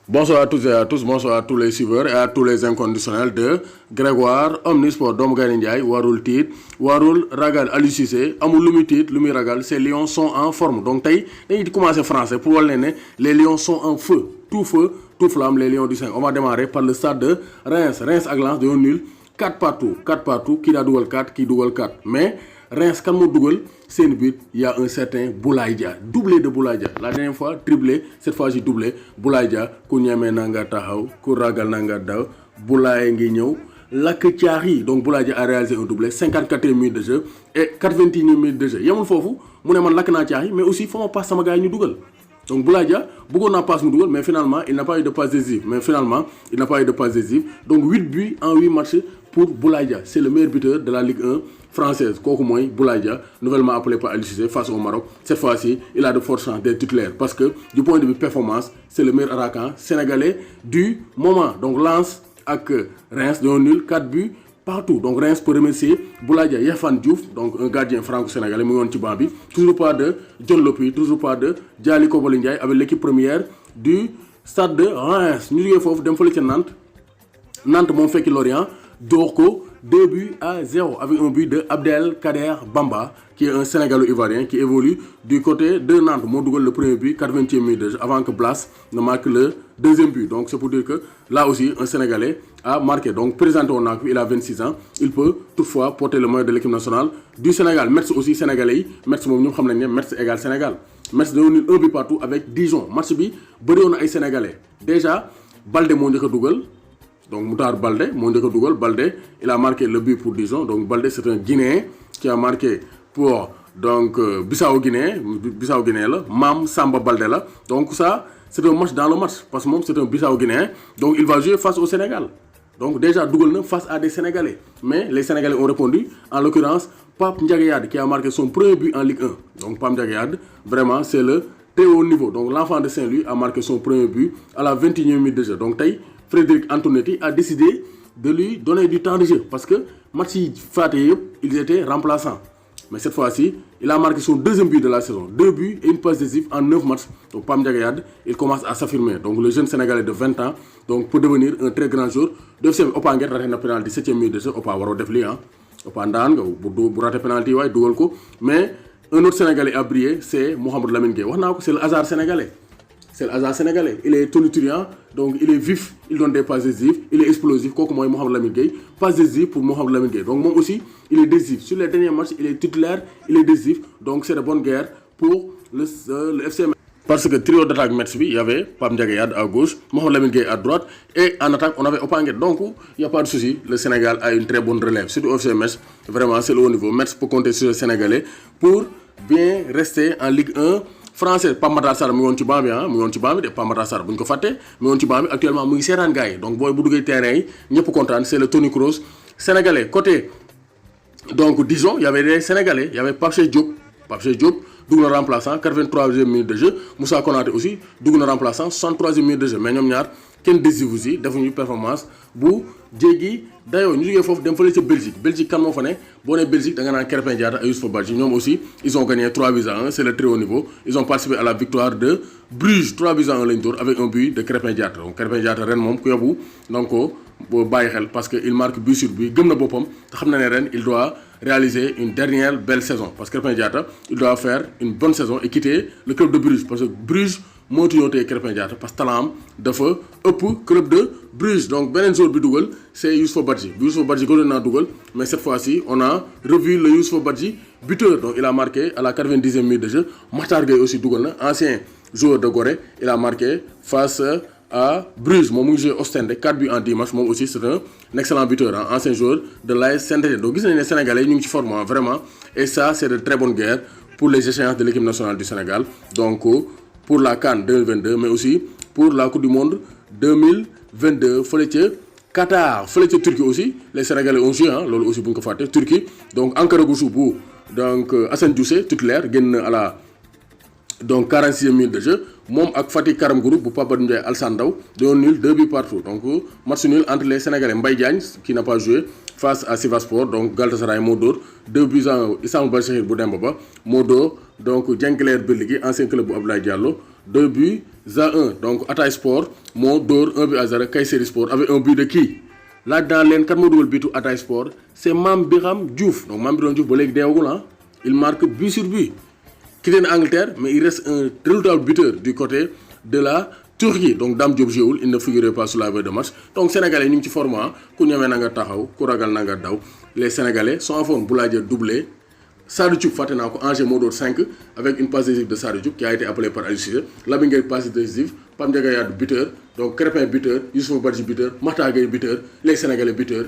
Bonsoir à toutes et à tous, bonsoir à tous les suiveurs et à tous les inconditionnels de Grégoire Omnisport doomu Gaynde Ndiaye warul tiit warul ragal Aliou Cissé amul lu muy tiit lu muy ragal ces lions sont en forme donc tey dañuy commencer français pour wàll ne les lions sont en feu tout flamme les lions du 5. On va démarrer par le stade de Reims ak Lens dañoo nul 4 partout kii daa dugal 4 kii dugal 4 mais Reims kan moo dugal seen but il y a un certain Boulaye Dia doublé de Boulaye Dia la dernière fois triplé cette fois-ci doublé Boulaye Dia ku ñemee na nga taxaw ku ragal na nga daw Boulaye ngi ñëw lakk caax yi donc Boulaye Dia a réalisé un doublé 54e minute de jeu et 81e minute de jeu yemul foofu mu ne man lakk naa caax yi mais aussi fa ma passe sama gars yi ñu dugal donc Boulaye Dia bëggoon naa passe mu dugal mais finalement il n'a pas eu de passe décisive donc 8 buts en 8 matchs pour Boulaye Dia c'est le meilleur buteur de la Ligue 1 française kooku mooy Boulaye Dia nouvellement appelé par Aliou Cissé face au Maroc cette fois-ci il a de fortes chances d'être titulaire parce que du point de vue performance c'est le meilleur attaquant sénégalais du moment donc Lens ak Reims dañoo nul 4 buts partout donc Reims peut remercier Boulaye Dia Yehfan Diouf donc un gardien franco-sénégalais mu ngi woon ci banc bi toujours pas de John Lopy toujours pas de Dialy Kobali Ndiaye avec l'équipe première du stade de Reims ñu jógee foofu dem fële ca Nantes moom fekki Lorient door ko 2-0 avec un but de Abdelkader Bamba qui est un Sénégalo-Ivoirien qui évolue du côté de Nantes moo dugal le premier but 80e minute de jeu avant que Blas ne marque le deuxième but donc c'est pour dire que là aussi un Sénégalais a marqué donc présenté woon naa ko il a 26 ans il peut toutefois porter le maillot de l'équipe nationale du Sénégal Metz aussi sénégalais yi Metz moom ñoom xam nañ ne Metz égale Sénégal Metz dañoo nul 1 but partout avec Dijon match bi bëri woon na ay Sénégalais déjà Baldé moo njëkk a dugal donc Moutar Baldé moo njëkk a dugal Baldé il a marqué le but pour Dijon donc Baldé c'est un Guinéen qui a marqué pour donc Bissau Guinée la Mam Samba Baldé la donc ça c'est un match dans le match parce que moom c'est un Bissau Guinéen donc il va jouer face au Sénégal donc déjà dugal na face à des Sénégalais mais les Sénégalais ont répondu en l'occurrence Pape Ndiaga Yade qui a marqué son premier but en Ligue 1 donc Pape Ndiaga Yade vraiment c'est le très haut niveau donc l'enfant de Saint-Louis a marqué son premier but à la 21e minute de jeu donc tey Frédéric Antonetti a décidé de lui donner du temps de jeu parce que match yi faate yëpp ils étaient remplaçants mais cette fois-ci il a marqué son deuxième but de la saison 2 buts et une passe décisive en 9 matchs donc Pape Ndiaga Yade il commence à s'affirmer donc le jeune Sénégalais de 20 ans donc peut devenir un très grand joueur de FC Opa Nguet raté na penalty 7e minute de jeu Opa waroo def lii Opa ndaan nga bu raté penalty waaye dugal ko mais un autre Sénégalais a brillé c'est Mouhamadou Lamine Gueye wax naa ko c'est le hasard sénégalais il est tonitruant donc il est vif il donne des passes décisives il est explosif kooku mooy Mouhamadou Lamine Gueye passe décisive pour Mouhamadou Lamine Gueye donc moom aussi il est décisif sur les derniers matchs il est titulaire il est décisif donc c'est de bonne guerre pour le FC Metz parce que trio d'attaque Metz bi il y avait Pape Ndiaga Yade à gauche Mouhamadou Lamine Gueye à droite et en attaque on avait Opa Nguet donc il y a pas de souci le Sénégal a une très bonne relève surtout au FC Metz vraiment c'est le haut niveau Metz peut compter sur les Sénégalais pour bien rester en Ligue 1 français Pape Matar Sarr mu ngi woon ci banc bi de Pape Matar Sarr bu ñu ko fàtte mu ngi woon ci banc bi actuellement mu ngi seetaan gars yi donc booy bu duggee terrain yi ñëpp kontaan c'est le Tony Kroos sénégalais côté donc Dijon il y avait des sénégalais il y avait Pape Cheikh Diop dugg na remplaçant 83e minute de jeu Moussa Konaté aussi dugg na remplaçant 63e minute de jeu mais ñoom ñaar kenn décisif aussi defuñu performance bu jéggi dayoo ñu jógee foofu dem fële ca Belgique kan moo fa ne boo nee Belgique da nga naan Krépin Diatta ak Youssoupha Badji ñoom aussi ils ont gagné 3-1 c'est le très haut niveau ils ont participé à la victoire de Bruges 3-1 lañ door avec un but de Krépin Diatta donc Krépin Diatta ren moom ku yóbbu donc boo bàyyi xel parce que il marque but sur but gëm na boppam te xam na ne ren il doit réaliser une dernière belle saison parce que Krépin Diatta il doit faire une bonne saison et quitter le club de Bruges parce que Bruges moo tuñoo tey Krépin Diatta parce que talent am dafa ëpp club de Bruges donc beneen joueur bi dugal c'est Youssoupha Badji gënoon naa dugal mais cette fois-ci on a revu le Youssoupha Badji buteur donc il a marqué à la 90e minute de jeu Makhtar Gueye aussi dugal na ancien joueur de Gorée il a marqué face à Bruges moom mu ngi joué Ostende 4 buts en 10 matchs moom aussi c'est un excellent buteur ancien joueur de l'AS Saint-Étienne donc gis nañ ne Sénégalais ñu ngi ci forme vraiment et ça c'est de très bonne guerre pour les échéances de l'équipe nationale du Sénégal donc pour la CAN 2022 mais aussi pour la Coupe du Monde 2022 fële ca Qatar fële ca Turquie aussi les Sénégalais ont joué loolu aussi bu ñu ko fàtte Turquie donc Ankaragucu bu donc Assane Dioufé titulaire génn à la donc 46e minute de jeu moom ak Fatick Karam Group bu Pape Ndiaye Alassane Ndao dañoo nul 2 buts partout donc match nul entre les Sénégalais Mbaye Diagne qui n'a pas joué face à Sivaspor donc Galatasaray moo dóor 2 buts à 1 Issam Bachir bu Demba Ba moo dóor donc Diengler Birligui ancien club bu Abdoulaye Diallo 2 buts à 1 donc Ataï Sport moo dóor 1 but à 0 Kayseri Sport avec un but de qui laaj dans leen kan moo dugal bitu Ataï Sport c'est Mame Biram Diouf donc Mame Biram Diouf ba léegi deewagul ah il marque but sur but quitté na Angleterre mais il reste un redoutable buteur du côté de la Turquie donc Dame Diop jéewul il ne figurait pas sur la veille de match donc sénégalais ñu ngi ci format ku ñemee na nga taxaw ku ragal na nga daw les sénégalais sont en forme Boulaye Dia doublé Sadou Diouf fàtte naa ko Angers moo doon 5 avec une passe décisive de Sadou Diouf qui a été appelé par Aliou Cissé Lamine Gueye passe décisive Pape Ndiaga Yade buteur donc Crépin buteur Youssoupha Badji buteur Makhtar Gueye buteur les sénégalais buteur